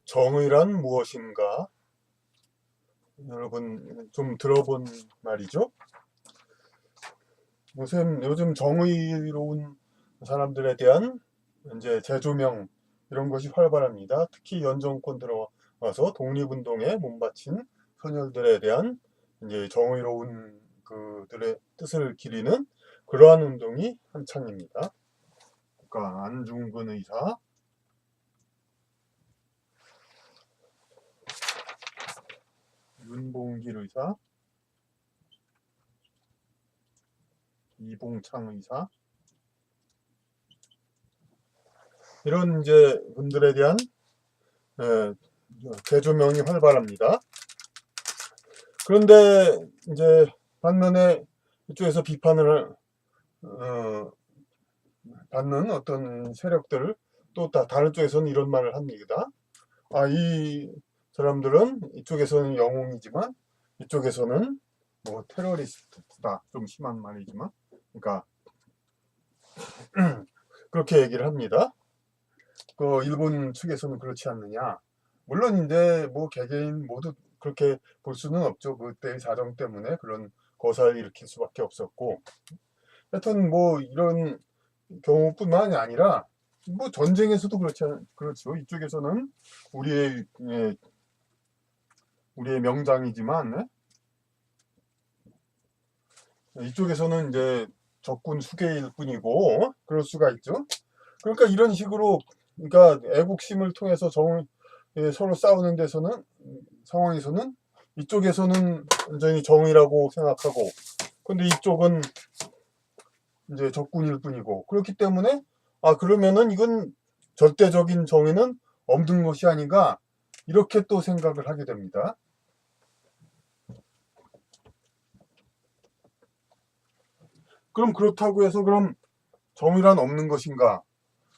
정의란 무엇인가? 여러분 좀 들어본 말이죠. 요즘 정의로운 사람들에 대한 이제 재조명 이런 것이 활발합니다. 특히 연정권 들어와서 독립운동에 몸바친 선열들에 대한 이제 정의로운 그들의 뜻을 기리는 그러한 운동이 한창입니다. 그러니까 안중근 의사, 윤봉길 의사, 이봉창 의사 이런 이제 분들에 대한 예, 재조명이 활발합니다. 그런데 이제 반면에 이쪽에서 비판을 받는 어떤 세력들 또 다른 쪽에서는 이런 말을 합니다. 이 사람들은 이쪽에서는 영웅이지만 이쪽에서는 뭐 테러리스트다. 좀 심한 말이지만 그러니까 그렇게 얘기를 합니다. 그 일본 측에서는 그렇지 않느냐. 물론 이제 뭐 개개인 모두 그렇게 볼 수는 없죠. 그때의 사정 때문에 그런 거사를 일으킬 수밖에 없었고. 하여튼 뭐 이런 경우뿐만이 아니라 뭐 전쟁에서도 그렇죠. 이쪽에서는 우리의 우리의 명장이지만 이쪽에서는 이제 적군 수개일 뿐이고 그럴 수가 있죠. 그러니까 이런 식으로 그러니까 애국심을 통해서 서로 싸우는 데서는 상황에서는 이쪽에서는 완전히 정의라고 생각하고 근데 이쪽은 이제 적군일 뿐이고 그렇기 때문에 그러면은 이건 절대적인 정의는 없는 것이 아닌가 이렇게 또 생각을 하게 됩니다. 그럼 그렇다고 해서 그럼 정의란 없는 것인가?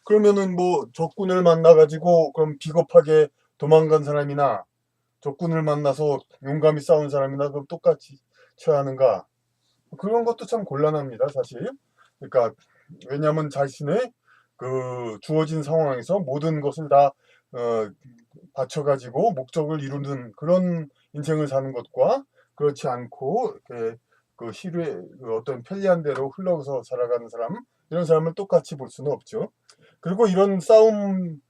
그러면은 뭐 적군을 만나가지고 그럼 비겁하게 도망간 사람이나 적군을 만나서 용감히 싸운 사람이나 그럼 똑같이 처하는가? 그런 것도 참 곤란합니다, 사실. 그러니까 왜냐하면 자신의 그 주어진 상황에서 모든 것을 다 바쳐가지고 목적을 이루는 그런 인생을 사는 것과 그렇지 않고 이렇게 그 시류의 그 어떤 편리한 대로 흘러서 살아가는 사람 이런 사람을 똑같이 볼 수는 없죠. 그리고 이런 싸움에서의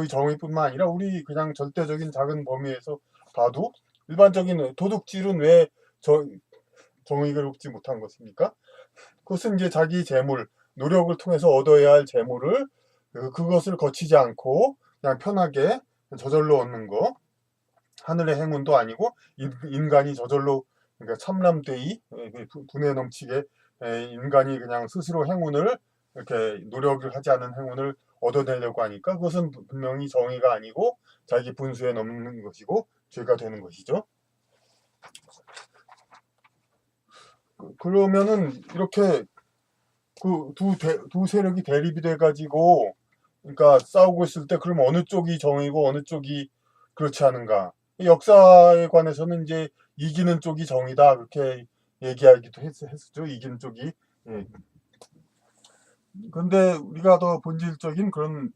정의뿐만 아니라 우리 그냥 절대적인 작은 범위에서 봐도 일반적인 도둑질은 왜 정의를 얻지 못한 것입니까? 그것은 이제 자기 재물, 노력을 통해서 얻어야 할 재물을 그것을 거치지 않고 그냥 편하게 저절로 얻는 거. 하늘의 행운도 아니고 인간이 저절로 그러니까 참람되이 분에 넘치게 인간이 그냥 스스로 행운을 이렇게 노력을 하지 않은 행운을 얻어내려고 하니까 그것은 분명히 정의가 아니고 자기 분수에 넘는 것이고 죄가 되는 것이죠. 그러면은 이렇게 그 두 세력이 대립이 돼가지고 그러니까 싸우고 있을 때 그럼 어느 쪽이 정이고 어느 쪽이 그렇지 않은가? 역사에 관해서는 이제 이기는 쪽이 정이다 그렇게 얘기하기도 했었죠. 이기는 쪽이. 예. 근데 우리가 더 본질적인 그런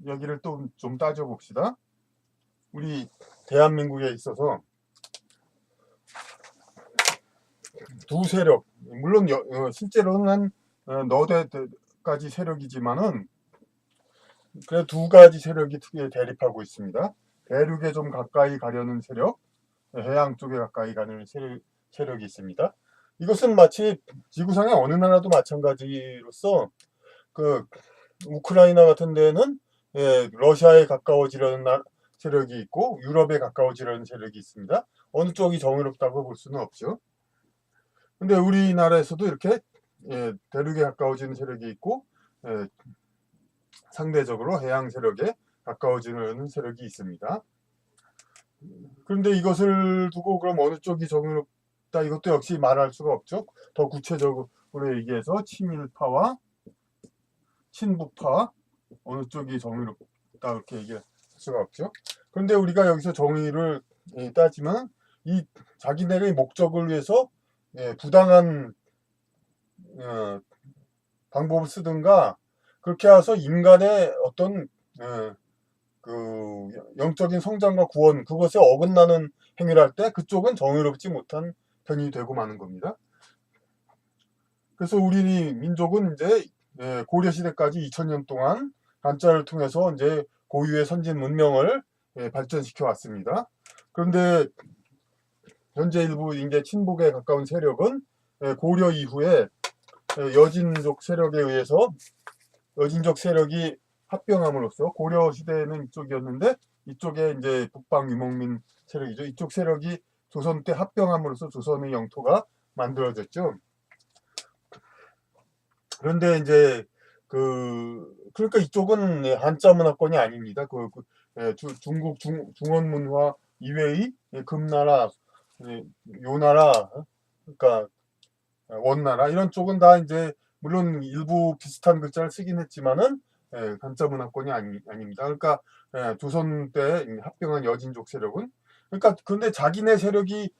이야기를 또 좀 따져봅시다. 우리 대한민국에 있어서 두 세력, 물론 실제로는 한 너댓까지 세력이지만은 그래 두 가지 세력이 대립하고 있습니다. 대륙에 좀 가까이 가려는 세력, 해양 쪽에 가까이 가는 세력이 있습니다. 이것은 마치 지구상의 어느 나라도 마찬가지로서 그 우크라이나 같은 데는 러시아에 가까워지려는 세력이 있고 유럽에 가까워지려는 세력이 있습니다. 어느 쪽이 정의롭다고 볼 수는 없죠. 근데 우리나라에서도 이렇게 대륙에 가까워지는 세력이 있고 상대적으로 해양 세력에 가까워지는 세력이 있습니다. 그런데 이것을 두고 그럼 어느 쪽이 정의롭다 이것도 역시 말할 수가 없죠. 더 구체적으로 얘기해서 친일파와 친북파 어느 쪽이 정의롭다 그렇게 얘기할 수가 없죠. 그런데 우리가 여기서 정의를 따지면 이 자기네의 목적을 위해서 부당한 방법을 쓰든가 그렇게 해서 인간의 어떤 그 영적인 성장과 구원 그것에 어긋나는 행위를 할 때 그쪽은 정의롭지 못한 편이 되고 마는 겁니다. 그래서 우리 민족은 이제 고려 시대까지 2000년 동안 한자를 통해서 이제 고유의 선진 문명을 발전시켜 왔습니다. 그런데 현재 일부 이제 친북에 가까운 세력은 고려 이후에 여진족 세력에 의해서 여진족 세력이 합병함으로써 고려 시대는 이쪽이었는데 이쪽에 이제 북방 유목민 세력이죠. 이쪽 세력이 조선 때 합병함으로써 조선의 영토가 만들어졌죠. 그런데 이제 그러니까 이쪽은 한자 문화권이 아닙니다. 중국 중원 문화 이외의 금나라, 요나라, 그러니까 원나라 이런 쪽은 다 이제 물론 일부 비슷한 글자를 쓰긴 했지만은 한자 문화권이 아닙니다. 그러니까 조선 때 합병한 여진족 세력은 그러니까 근데 자기네 세력이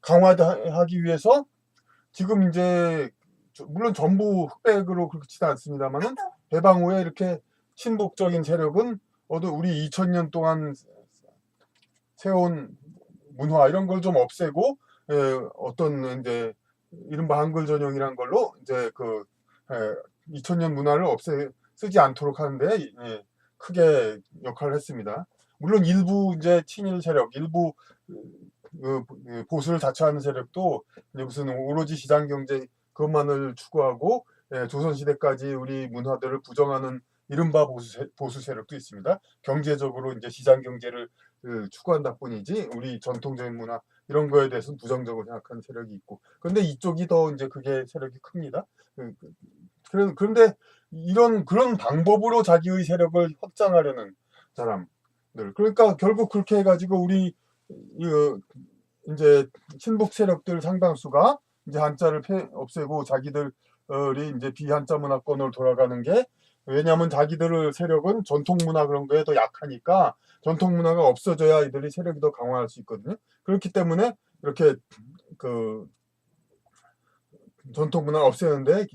강화하기 위해서 지금 이제 물론 전부 흑백으로 그렇지는 않습니다만은 해방 후에 이렇게 친북적인 세력은 우리 2000년 동안 세운 문화 이런 걸 좀 없애고 어떤 이제 이른바 한글 전용이란 걸로 이제 2000년 문화를 쓰지 않도록 하는데 크게 역할을 했습니다. 물론 일부 이제 친일 세력, 일부 보수를 자처하는 세력도 무슨 오로지 시장 경제 그것만을 추구하고 조선시대까지 우리 문화들을 부정하는 이른바 보수 세력도 있습니다. 경제적으로 이제 시장 경제를 추구한다 뿐이지 우리 전통적인 문화 이런 거에 대해서는 부정적으로 생각하는 세력이 있고 그런데 이쪽이 더 이제 그게 세력이 큽니다. 그런데 그런 방법으로 자기의 세력을 확장하려는 사람들 그러니까 결국 그렇게 해가지고 우리 이제 친북 세력들 상당수가 이제 한자를 없애고 자기들이 이제 비한자 문화권으로 돌아가는 게 왜냐하면 자기들의 세력은 전통 문화 그런 거에 더 약하니까 전통 문화가 없어져야 이들이 세력이 더 강화할 수 있거든요. 그렇기 때문에 이렇게 전통 문화를 없애는데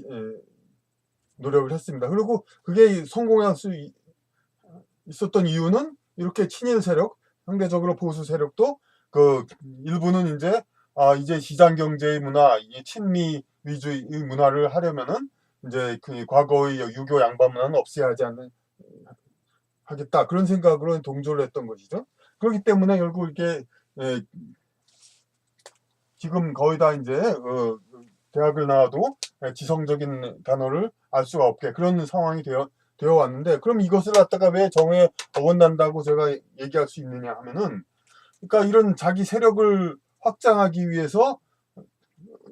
노력을 했습니다. 그리고 그게 성공할 수 있었던 이유는 이렇게 친일 세력, 상대적으로 보수 세력도 일부는 이제 시장 경제의 문화, 이 친미 위주의 문화를 하려면은 이제 과거의 유교 양반 문화는 없애야 하겠다 그런 생각으로 동조를 했던 것이죠. 그렇기 때문에 결국 이렇게 지금 거의 다 이제 대학을 나와도 지성적인 단어를 알 수가 없게 그런 상황이 되어 왔는데 그럼 이것을 갖다가 왜 정에 어긋난다고 제가 얘기할 수 있느냐 하면은 그러니까 이런 자기 세력을 확장하기 위해서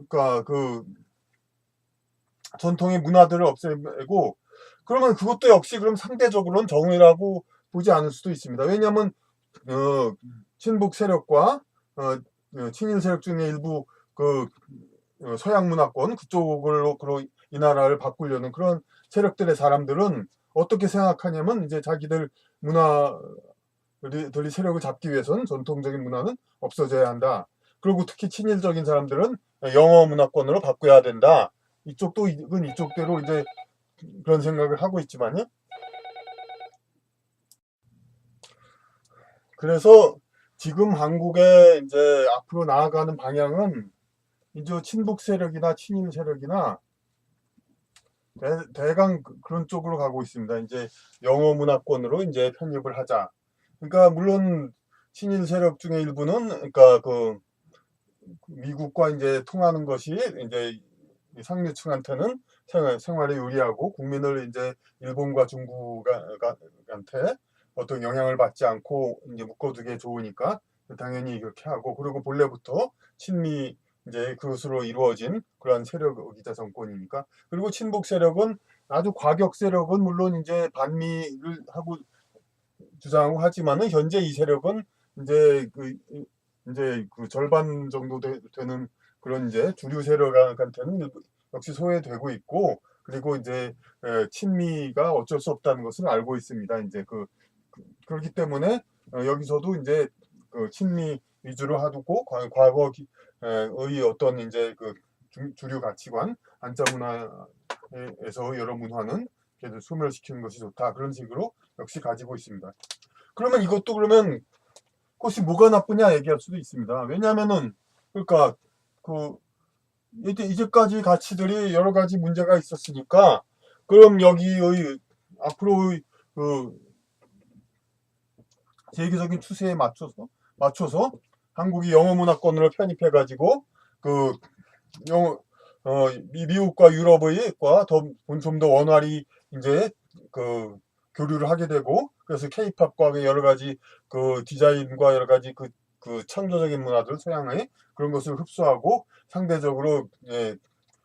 그러니까 전통의 문화들을 없애고 그러면 그것도 역시 그럼 상대적으로는 정의라고 보지 않을 수도 있습니다. 왜냐하면 친북 세력과 친일 세력 중에 일부 서양 문화권 그쪽으로 이 나라를 바꾸려는 그런 세력들의 사람들은 어떻게 생각하냐면 이제 자기들 문화들이 세력을 잡기 위해서는 전통적인 문화는 없어져야 한다. 그리고 특히 친일적인 사람들은 영어 문화권으로 바꿔야 된다. 이건 이쪽대로 이제 그런 생각을 하고 있지만요. 그래서 지금 한국에 이제 앞으로 나아가는 방향은 이제 친북 세력이나 친일 세력이나 대강 그런 쪽으로 가고 있습니다. 이제 영어 문화권으로 이제 편입을 하자. 그러니까 물론 친일 세력 중에 일부는 그러니까 미국과 이제 통하는 것이 이제 상류층한테는 생활에 유리하고 국민을 이제 일본과 중국한테 어떤 영향을 받지 않고 이제 묶어두기에 좋으니까 당연히 그렇게 하고 그리고 본래부터 친미 이제 그것으로 이루어진 그러한 세력이자 정권이니까 그리고 친북 세력은 아주 과격 세력은 물론 이제 반미를 하고 주장하고 하지만은 현재 이 세력은 이제 절반 정도 되는 그런 이제 주류 세력한테는 역시 소외되고 있고 그리고 이제 친미가 어쩔 수 없다는 것을 알고 있습니다. 이제 그렇기 때문에 여기서도 이제 친미 위주로 하고 과거의 어떤 이제 주류 가치관 한자 문화에서 여러 문화는 계속 소멸시키는 것이 좋다 그런 식으로 역시 가지고 있습니다. 그러면 이것도 그러면 그것이 뭐가 나쁘냐 얘기할 수도 있습니다. 왜냐하면은 그러니까 그 이제까지 가치들이 여러 가지 문제가 있었으니까 그럼 여기의 앞으로의 그 세계적인 추세에 맞춰서 한국이 영어 문화권으로 편입해 가지고 그 영어 미국과 유럽의 좀 더 원활히 이제 그 교류를 하게 되고 그래서 케이팝과 여러 가지 그 디자인과 여러 가지 그 창조적인 문화들 서양의 그런 것을 흡수하고 상대적으로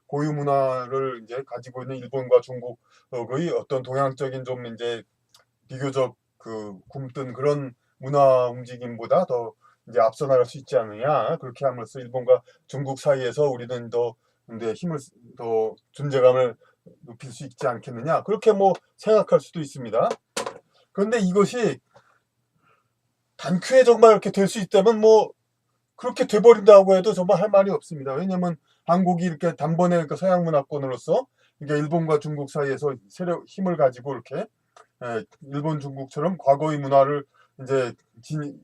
고유 문화를 이제 가지고 있는 일본과 중국의 어떤 동양적인 좀 이제 비교적 그 굼뜬 그런 문화 움직임보다 더 이제 앞서 나갈 수 있지 않느냐. 그렇게 함으로써 일본과 중국 사이에서 우리는 더 근데 더 존재감을 높일 수 있지 않겠느냐. 그렇게 뭐 생각할 수도 있습니다. 그런데 이것이 단큐에 정말 이렇게 될 수 있다면 뭐 그렇게 돼버린다고 해도 정말 할 말이 없습니다. 왜냐면 한국이 이렇게 단번에 그 서양 문화권으로서 이게 일본과 중국 사이에서 힘을 가지고 이렇게 일본, 중국처럼 과거의 문화를 이제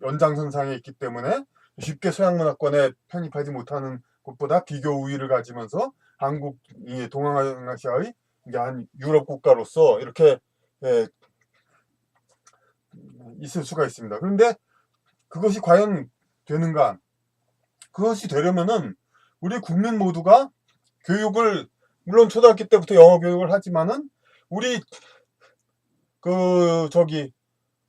연장선상에 있기 때문에 쉽게 서양 문화권에 편입하지 못하는 것보다 비교 우위를 가지면서 한국이 동아시아의 이제 한 유럽 국가로서 이렇게 있을 수가 있습니다. 그런데 그것이 과연 되는가? 그것이 되려면은 우리 국민 모두가 교육을 물론 초등학교 때부터 영어 교육을 하지만은 우리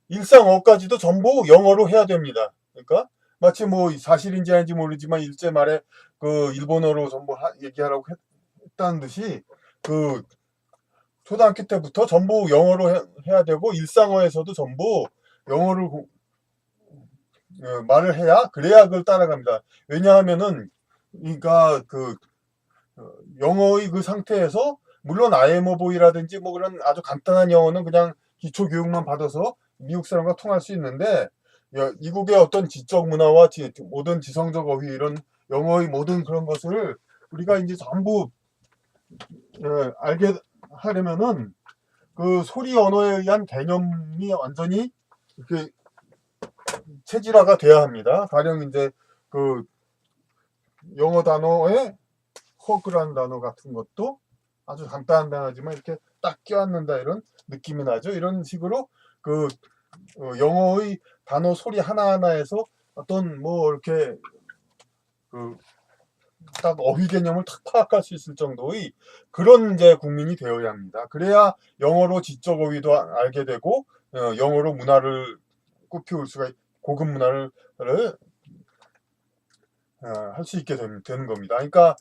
일상어까지도 전부 영어로 해야 됩니다. 그러니까 마치 뭐 사실인지 아닌지 모르지만 일제 말에 그 일본어로 전부 얘기하라고 했다는 듯이 그 초등학교 때부터 전부 영어로 해야 되고 일상어에서도 전부 영어를 말을 해야 그래야 그걸 따라갑니다. 왜냐하면은 그러니까 영어의 그 상태에서 물론 IMO보이라든지 뭐 그런 아주 간단한 영어는 그냥 기초 교육만 받아서 미국 사람과 통할 수 있는데 미국의 어떤 지적 문화와 모든 지성적 어휘 이런 영어의 모든 그런 것을 우리가 이제 전부 알게 하려면은 그 소리 언어에 의한 개념이 완전히 이렇게 체질화가 돼야 합니다. 가령 이제 그 영어 단어에 허그라는 단어 같은 것도 아주 간단한 단어지만 이렇게 딱 껴안는다 이런 느낌이 나죠. 이런 식으로 영어의 단어 소리 하나하나에서 어떤 뭐 이렇게 딱 어휘 개념을 탁 파악할 수 있을 정도의 그런 이제 국민이 되어야 합니다. 그래야 영어로 지적 어휘도 알게 되고 영어로 문화를 꽃피울 수가 고급 문화를 할 수 있게 되는 겁니다. 그러니까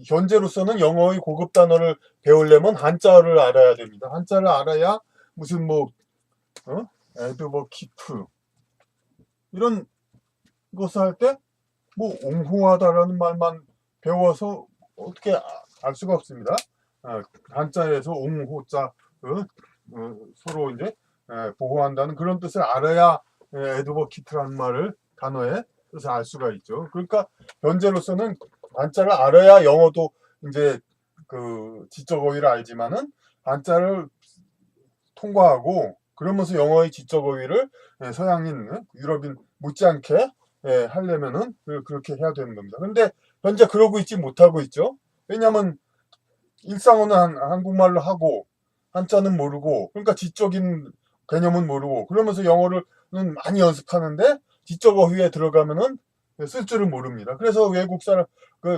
현재로서는 영어의 고급 단어를 배우려면 한자를 알아야 됩니다. 한자를 알아야 무슨 애드버키트 이런 것을 할 때 뭐 옹호하다라는 말만 배워서 어떻게 알 수가 없습니다. 한자에서 옹호자 서로 이제 보호한다는 그런 뜻을 알아야 애드버키트라는 단어의 뜻을 알 수가 있죠. 그러니까 현재로서는 한자를 알아야 영어도 이제 지적 어휘를 알지만은 한자를 통과하고 그러면서 영어의 지적 어휘를 서양인, 유럽인 못지않게 하려면은 그렇게 해야 되는 겁니다. 그런데 현재 그러고 있지 못하고 있죠. 왜냐하면 일상어는 한국말로 하고 한자는 모르고 그러니까 지적인 개념은 모르고 그러면서 영어는 많이 연습하는데 지적 어휘에 들어가면은 쓸 줄을 모릅니다. 그래서 외국 사람,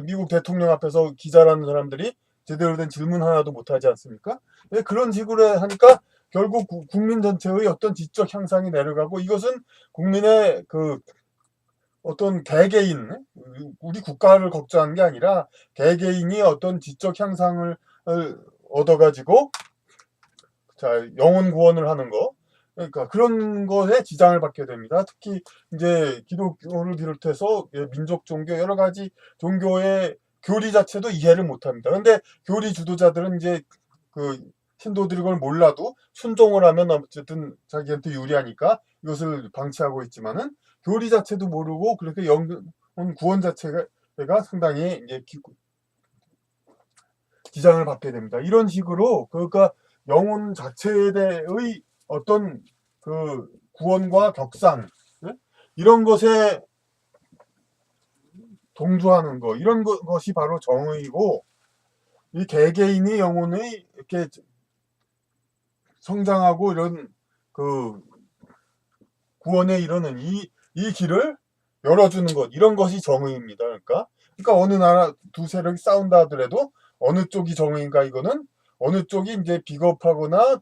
미국 대통령 앞에서 기자라는 사람들이 제대로 된 질문 하나도 못하지 않습니까? 그런 식으로 하니까 결국 국민 전체의 어떤 지적 향상이 내려가고 이것은 국민의 어떤 개개인, 우리 국가를 걱정하는 게 아니라 개개인이 어떤 지적 향상을 얻어가지고 영혼 구원을 하는 거. 그러니까 그런 것에 지장을 받게 됩니다. 특히 이제 기독교를 비롯해서 민족 종교 여러 가지 종교의 교리 자체도 이해를 못합니다. 그런데 교리 주도자들은 이제 신도들이 그걸 몰라도 순종을 하면 어쨌든 자기한테 유리하니까 이것을 방치하고 있지만은 교리 자체도 모르고 그렇게 영혼 구원 자체가 상당히 이제 지장을 받게 됩니다. 이런 식으로 그러니까 영혼 자체에 대의 어떤 구원과 격상, 예? 이런 것에 동조하는 거, 이런 것이 바로 정의이고, 이 개개인의 영혼이 이렇게 성장하고 이런 그 구원에 이르는 이 길을 열어주는 것, 이런 것이 정의입니다. 그러니까 어느 나라 두 세력이 싸운다 하더라도 어느 쪽이 정의인가, 이거는 어느 쪽이 이제 비겁하거나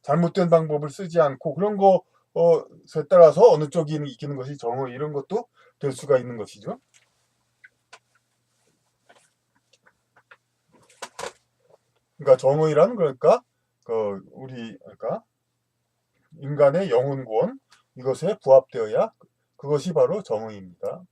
잘못된 방법을 쓰지 않고 그런 것에 따라서 어느 쪽이 이기는 것이 정의, 이런 것도 될 수가 있는 것이죠. 그러니까 정의란, 그러니까 그러니까 인간의 영혼 구원, 이것에 부합되어야 그것이 바로 정의입니다.